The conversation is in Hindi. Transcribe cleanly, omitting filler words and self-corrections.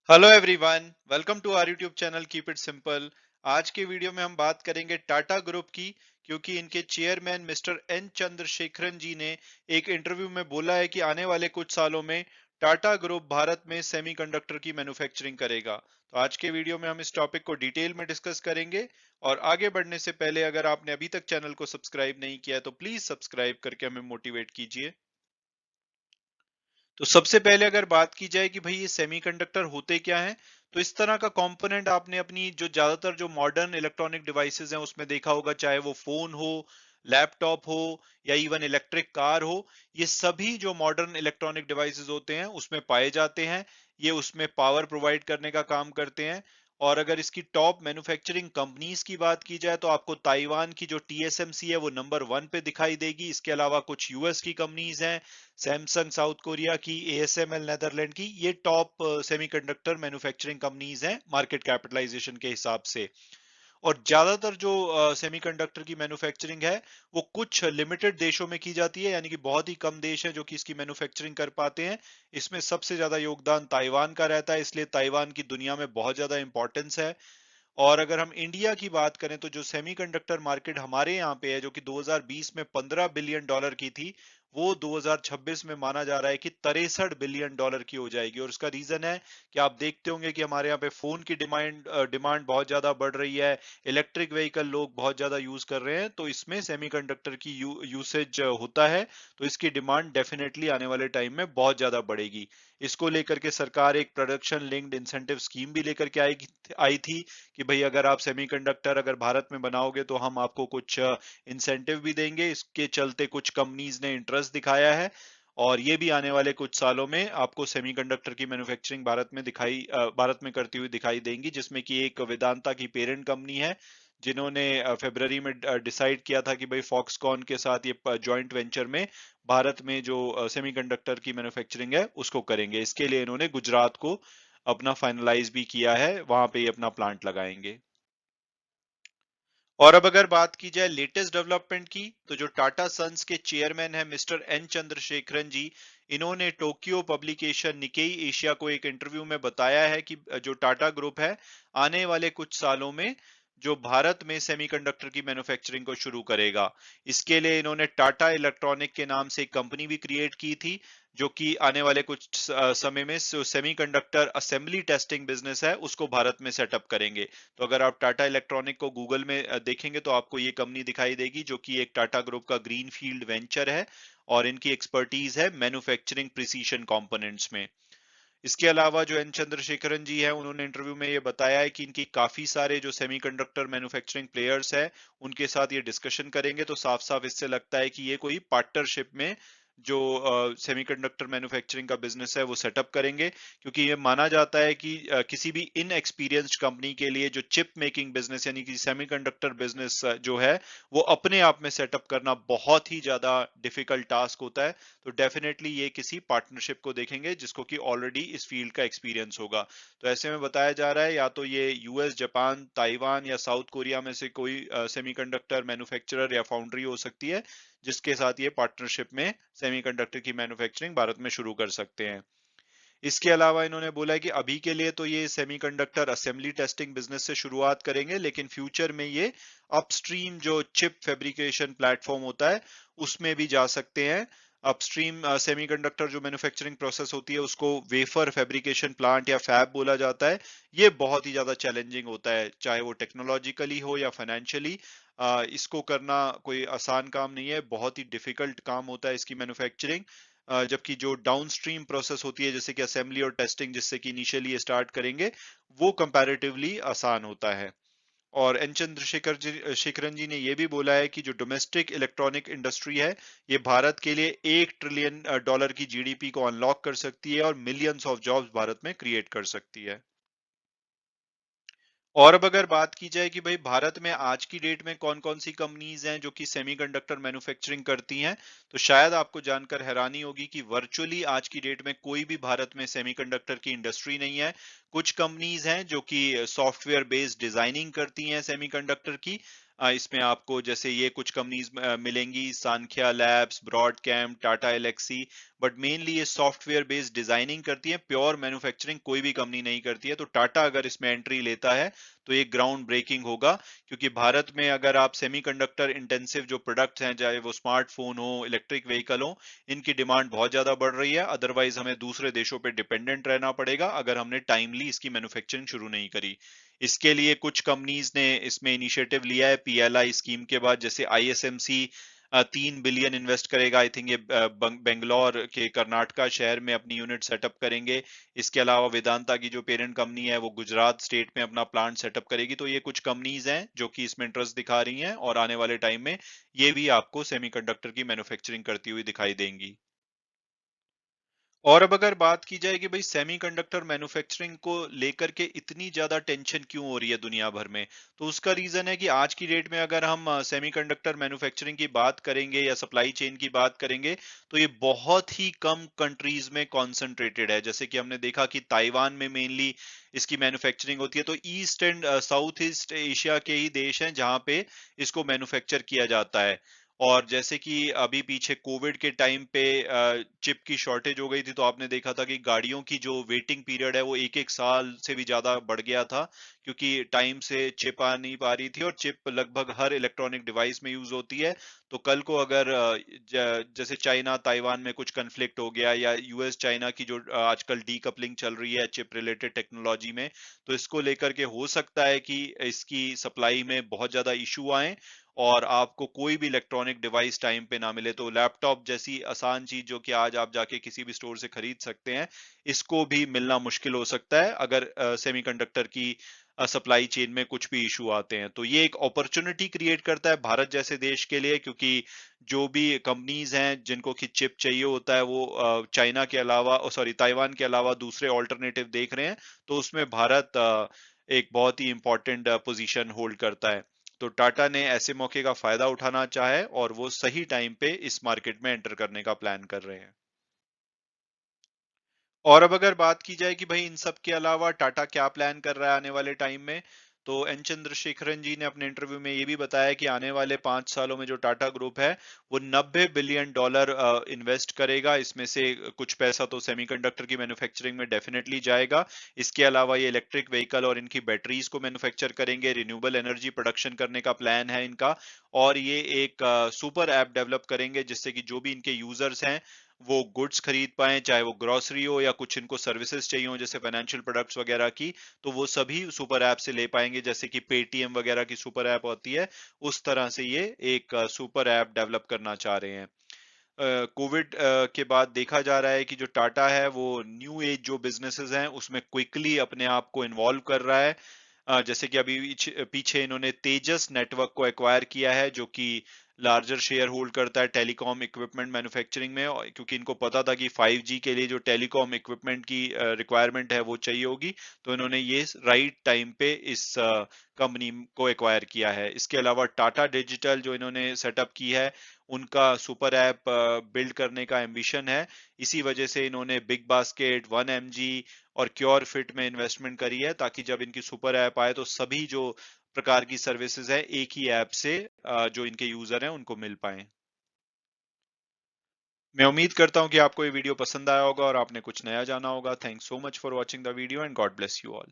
Hello everyone, welcome to our YouTube channel keep it simple. आज के वीडियो में हम बात करेंगे टाटा ग्रुप की, क्योंकि इनके चेयरमैन मिस्टर एन चंद्रशेखरन जी ने एक इंटरव्यू में बोला है कि आने वाले कुछ सालों में टाटा ग्रुप भारत में सेमीकंडक्टर की मैन्युफैक्चरिंग करेगा। तो आज के वीडियो में हम इस टॉपिक को डिटेल में डिस्कस करेंगे। और आगे बढ़ने से पहले अगर आपने अभी तक चैनल को सब्सक्राइब नहीं किया है तो प्लीज सब्सक्राइब करके हमें मोटिवेट कीजिए। तो सबसे पहले अगर बात की जाए कि भाई ये सेमीकंडक्टर होते क्या हैं, तो इस तरह का कंपोनेंट आपने अपनी जो ज्यादातर जो मॉडर्न इलेक्ट्रॉनिक डिवाइसेस हैं उसमें देखा होगा, चाहे वो फोन हो, लैपटॉप हो या इवन इलेक्ट्रिक कार हो। ये सभी जो मॉडर्न इलेक्ट्रॉनिक डिवाइसेस होते हैं उसमें पाए जाते हैं। ये उसमें पावर प्रोवाइड करने का काम करते हैं। और अगर इसकी टॉप मैन्युफैक्चरिंग कंपनीज की बात की जाए तो आपको ताइवान की जो टीएसएमसी है वो नंबर 1 पे दिखाई देगी। इसके अलावा कुछ यूएस की कंपनीज हैं, सैमसंग साउथ कोरिया की, एएसएमएल नेदरलैंड की। ये टॉप सेमीकंडक्टर मैन्युफैक्चरिंग कंपनीज हैं मार्केट कैपिटलाइजेशन के हिसाब से। और ज्यादातर जो सेमीकंडक्टर की मैन्युफैक्चरिंग है वो कुछ लिमिटेड देशों में की जाती है, यानी कि बहुत ही कम देश हैं जो कि इसकी मैन्युफैक्चरिंग कर पाते हैं। इसमें सबसे ज्यादा योगदान ताइवान का रहता है, इसलिए ताइवान की दुनिया में बहुत ज्यादा इंपॉर्टेंस है। और अगर हम इंडिया की बात करें तो जो सेमीकंडक्टर मार्केट हमारे यहाँ पे है, जो कि 2020 में 15 बिलियन डॉलर की थी, वो 2026 में माना जा रहा है कि 63 बिलियन डॉलर की हो जाएगी। और उसका रीजन है कि आप देखते होंगे कि हमारे यहाँ पे फोन की डिमांड बहुत ज्यादा बढ़ रही है। इलेक्ट्रिक व्हीकल लोग बहुत ज्यादा यूज कर रहे हैं, तो इसमें सेमीकंडक्टर की यूसेज होता है। तो इसकी डिमांड डेफिनेटली आने वाले टाइम में बहुत ज्यादा बढ़ेगी। इसको लेकर के सरकार एक प्रोडक्शन लिंक्ड इंसेंटिव स्कीम भी लेकर के आई थी कि भाई अगर आप सेमीकंडक्टर अगर भारत में बनाओगे तो हम आपको कुछ इंसेंटिव भी देंगे। इसके चलते कुछ कंपनीज ने इंटरेस्ट दिखाया है। और ये भी आने वाले कुछ सालों में आपको सेमीकंडक्टर की मैन्युफैक्चरिंग भारत में करती हुई दिखाई देंगी, जिसमें कि एक वेदांता की पेरेंट कंपनी है, जिन्होंने फरवरी में डिसाइड किया था कि भाई फॉक्सकॉन के साथ ये जॉइंट वेंचर में भारत में जो सेमीकंडक्टर की मैन्युफैक्चरिंग है उसको करेंगे। इसके लिए इन्होंने गुजरात को अपना फाइनलाइज भी किया है, वहां पे ही अपना प्लांट लगाएंगे। और अब अगर बात की जाए लेटेस्ट डेवलपमेंट की, तो जो टाटा सन्स के चेयरमैन है मिस्टर एन चंद्रशेखरन जी, इन्होंने टोक्यो पब्लिकेशन निकेई एशिया को एक इंटरव्यू में बताया है कि जो टाटा ग्रुप है आने वाले कुछ सालों में जो भारत में सेमीकंडक्टर की मैन्युफैक्चरिंग को शुरू करेगा। इसके लिए इन्होंने टाटा इलेक्ट्रॉनिक के नाम से एक कंपनी भी क्रिएट की थी, जो कि आने वाले कुछ समय में सेमीकंडक्टर असेंबली टेस्टिंग बिजनेस है उसको भारत में सेटअप करेंगे। तो अगर आप टाटा इलेक्ट्रॉनिक को गूगल में देखेंगे तो आपको ये कंपनी दिखाई देगी, जो कि एक टाटा ग्रुप का ग्रीन फील्ड वेंचर है। और इनकी एक्सपर्टीज है मैन्युफैक्चरिंग प्रिसीशन कंपोनेंट्स में। इसके अलावा जो एन चंद्रशेखरन जी है, उन्होंने इंटरव्यू में ये बताया है कि इनकी काफी सारे जो सेमीकंडक्टर मैन्युफैक्चरिंग प्लेयर्स है उनके साथ ये डिस्कशन करेंगे। तो साफ साफ इससे लगता है कि ये कोई पार्टनरशिप में जो सेमीकंडक्टर मैन्युफैक्चरिंग का बिजनेस है वो सेटअप करेंगे। क्योंकि ये माना जाता है कि किसी भी इनएक्सपीरियंस्ड कंपनी के लिए जो चिप मेकिंग बिजनेस यानी कि सेमीकंडक्टर बिजनेस जो है वो अपने आप में सेटअप करना बहुत ही ज्यादा डिफिकल्ट टास्क होता है। तो डेफिनेटली ये किसी पार्टनरशिप को देखेंगे जिसको कि ऑलरेडी इस फील्ड का एक्सपीरियंस होगा। तो ऐसे में बताया जा रहा है या तो ये यूएस, जापान, ताइवान या साउथ कोरिया में से कोई सेमीकंडक्टर मैन्युफैक्चरर या फाउंड्री हो सकती है, जिसके साथ ये पार्टनरशिप में सेमीकंडक्टर की मैन्युफैक्चरिंग भारत में शुरू कर सकते हैं। इसके अलावा इन्होंने बोला है कि अभी के लिए तो ये सेमीकंडक्टर असेंबली टेस्टिंग बिजनेस से शुरुआत करेंगे, लेकिन फ्यूचर में ये अपस्ट्रीम जो चिप फैब्रिकेशन प्लेटफॉर्म होता है उसमें भी जा सकते हैं। अपस्ट्रीम सेमीकंडक्टर जो मैन्युफैक्चरिंग प्रोसेस होती है उसको वेफर फैब्रिकेशन प्लांट या फैब बोला जाता है। ये बहुत ही ज्यादा चैलेंजिंग होता है, चाहे वो टेक्नोलॉजिकली हो या फाइनेंशियली। इसको करना कोई आसान काम नहीं है, बहुत ही डिफिकल्ट काम होता है इसकी मैन्युफैक्चरिंग। जबकि जो डाउनस्ट्रीम प्रोसेस होती है जैसे कि असेंबली और टेस्टिंग, जिससे कि इनिशियली स्टार्ट करेंगे, वो कंपैरेटिवली आसान होता है। और एन शेखरन जी ने यह भी बोला है कि जो डोमेस्टिक इलेक्ट्रॉनिक इंडस्ट्री है ये भारत के लिए $1 ट्रिलियन की जीडीपी को अनलॉक कर सकती है और मिलियंस ऑफ जॉब्स भारत में क्रिएट कर सकती है। और अब अगर बात की जाए कि भाई भारत में आज की डेट में कौन कौन सी कंपनीज हैं जो कि सेमीकंडक्टर मैन्युफैक्चरिंग करती हैं, तो शायद आपको जानकर हैरानी होगी कि वर्चुअली आज की डेट में कोई भी भारत में सेमीकंडक्टर की इंडस्ट्री नहीं है। कुछ कंपनीज हैं जो कि सॉफ्टवेयर बेस्ड डिजाइनिंग करती हैं सेमीकंडक्टर की, इसमें आपको जैसे ये कुछ कंपनीज मिलेंगी, Sankhya labs, Broadcom, Tata Elxsi, but mainly ये सॉफ्टवेयर बेस्ड डिजाइनिंग करती है, प्योर मैन्युफैक्चरिंग कोई भी कंपनी नहीं करती है। तो टाटा अगर इसमें एंट्री लेता है तो ये ग्राउंड ब्रेकिंग होगा, क्योंकि भारत में अगर आप सेमीकंडक्टर इंटेंसिव जो प्रोडक्ट्स हैं, चाहे वो स्मार्टफोन हो, इलेक्ट्रिक व्हीकल हो, इनकी डिमांड बहुत ज्यादा बढ़ रही है। अदरवाइज हमें दूसरे देशों पे डिपेंडेंट रहना पड़ेगा अगर हमने टाइमली इसकी मैन्युफैक्चरिंग शुरू नहीं करी। इसके लिए कुछ कंपनीज ने इसमें इनिशिएटिव लिया है पीएलआई स्कीम के बाद, जैसे आईएसएमसी 3 बिलियन इन्वेस्ट करेगा। आई थिंक ये बेंगलोर के कर्नाटका शहर में अपनी यूनिट सेटअप करेंगे। इसके अलावा वेदांता की जो पेरेंट कंपनी है वो गुजरात स्टेट में अपना प्लांट सेटअप करेगी। तो ये कुछ कंपनीज हैं जो कि इसमें इंटरेस्ट दिखा रही हैं, और आने वाले टाइम में ये भी आपको सेमीकंडक्टर की मैन्युफैक्चरिंग करती हुई दिखाई देंगी। और अब अगर बात की जाए कि भाई सेमीकंडक्टर मैन्युफैक्चरिंग को लेकर के इतनी ज्यादा टेंशन क्यों हो रही है दुनिया भर में, तो उसका रीजन है कि आज की डेट में अगर हम सेमीकंडक्टर मैन्युफैक्चरिंग की बात करेंगे या सप्लाई चेन की बात करेंगे, तो ये बहुत ही कम कंट्रीज में कॉन्सेंट्रेटेड है। जैसे कि हमने देखा कि ताइवान में मेनली इसकी मैन्युफैक्चरिंग होती है। तो east and south east Asia के ही देश हैं जहां पे इसको मैन्युफैक्चर किया जाता है। और जैसे कि अभी पीछे कोविड के टाइम पे चिप की शॉर्टेज हो गई थी, तो आपने देखा था कि गाड़ियों की जो वेटिंग पीरियड है वो एक एक साल से भी ज्यादा बढ़ गया था, क्योंकि टाइम से चिप आ नहीं पा रही थी। और चिप लगभग हर इलेक्ट्रॉनिक डिवाइस में यूज होती है। तो कल को अगर जैसे चाइना ताइवान में कुछ कन्फ्लिक्ट हो गया, या यूएस चाइना की जो आजकल डीकपलिंग चल रही है चिप रिलेटेड टेक्नोलॉजी में, तो इसको लेकर के हो सकता है कि इसकी सप्लाई में बहुत ज्यादा इशू आए और आपको कोई भी इलेक्ट्रॉनिक डिवाइस टाइम पे ना मिले। तो लैपटॉप जैसी आसान चीज जो कि आज आप जाके किसी भी स्टोर से खरीद सकते हैं, इसको भी मिलना मुश्किल हो सकता है अगर सेमीकंडक्टर की सप्लाई चेन में कुछ भी इशू आते हैं। तो ये एक अपॉर्चुनिटी क्रिएट करता है भारत जैसे देश के लिए, क्योंकि जो भी कंपनीज हैं जिनको कि चिप चाहिए होता है, वो चाइना के अलावा, सॉरी, ताइवान के अलावा दूसरे ऑल्टरनेटिव देख रहे हैं। तो उसमें भारत एक बहुत ही इंपॉर्टेंट पोजीशन होल्ड करता है। तो टाटा ने ऐसे मौके का फायदा उठाना चाहा है और वो सही टाइम पे इस मार्केट में एंटर करने का प्लान कर रहे हैं। और अब अगर बात की जाए कि भाई इन सब के अलावा टाटा क्या प्लान कर रहा है आने वाले टाइम में, तो एन चंद्रशेखरन जी ने अपने इंटरव्यू में ये भी बताया कि आने वाले 5 सालों में जो टाटा ग्रुप है वो $90 बिलियन इन्वेस्ट करेगा। इसमें से कुछ पैसा तो सेमीकंडक्टर की मैन्युफैक्चरिंग में डेफिनेटली जाएगा। इसके अलावा ये इलेक्ट्रिक व्हीकल और इनकी बैटरीज को मैन्युफैक्चर करेंगे, रिन्यूएबल एनर्जी प्रोडक्शन करने का प्लान है इनका। और ये एक सुपर ऐप डेवलप करेंगे जिससे कि जो भी इनके यूजर्स हैं वो गुड्स खरीद पाएं, चाहे वो ग्रोसरी हो या कुछ इनको सर्विसेज चाहिए हो जैसे फाइनेंशियल प्रोडक्ट्स वगैरह की, तो वो सभी सुपर ऐप से ले पाएंगे। जैसे कि पेटीएम वगैरह की सुपर ऐप होती है, उस तरह से ये एक सुपर ऐप डेवलप करना चाह रहे हैं। कोविड के बाद देखा जा रहा है कि जो टाटा है वो न्यू एज जो बिजनेसेस हैं उसमें क्विकली अपने आप को इन्वॉल्व कर रहा है। जैसे कि अभी पीछे इन्होंने तेजस नेटवर्क को एक्वायर किया है, जो कि लार्जर शेयर होल्ड करता है टेलीकॉम इक्विपमेंट मैन्युफैक्चरिंग में, क्योंकि इनको पता था कि 5G के लिए जो टेलीकॉम इक्विपमेंट की रिक्वायरमेंट है वो चाहिए होगी। तो इन्होंने ये राइट टाइम पे इस कंपनी को एक्वायर किया है। इसके अलावा टाटा डिजिटल जो इन्होंने सेटअप की है, उनका सुपर ऐप बिल्ड करने का एम्बिशन है। इसी वजह से इन्होंने बिग बास्केट, 1mg और क्योर फिट में इन्वेस्टमेंट करी है, ताकि जब इनकी सुपर ऐप आए तो सभी जो प्रकार की सर्विसेज है एक ही ऐप से जो इनके यूजर हैं उनको मिल पाए। मैं उम्मीद करता हूं कि आपको ये वीडियो पसंद आया होगा और आपने कुछ नया जाना होगा। Thanks so much for watching the video and God bless you all.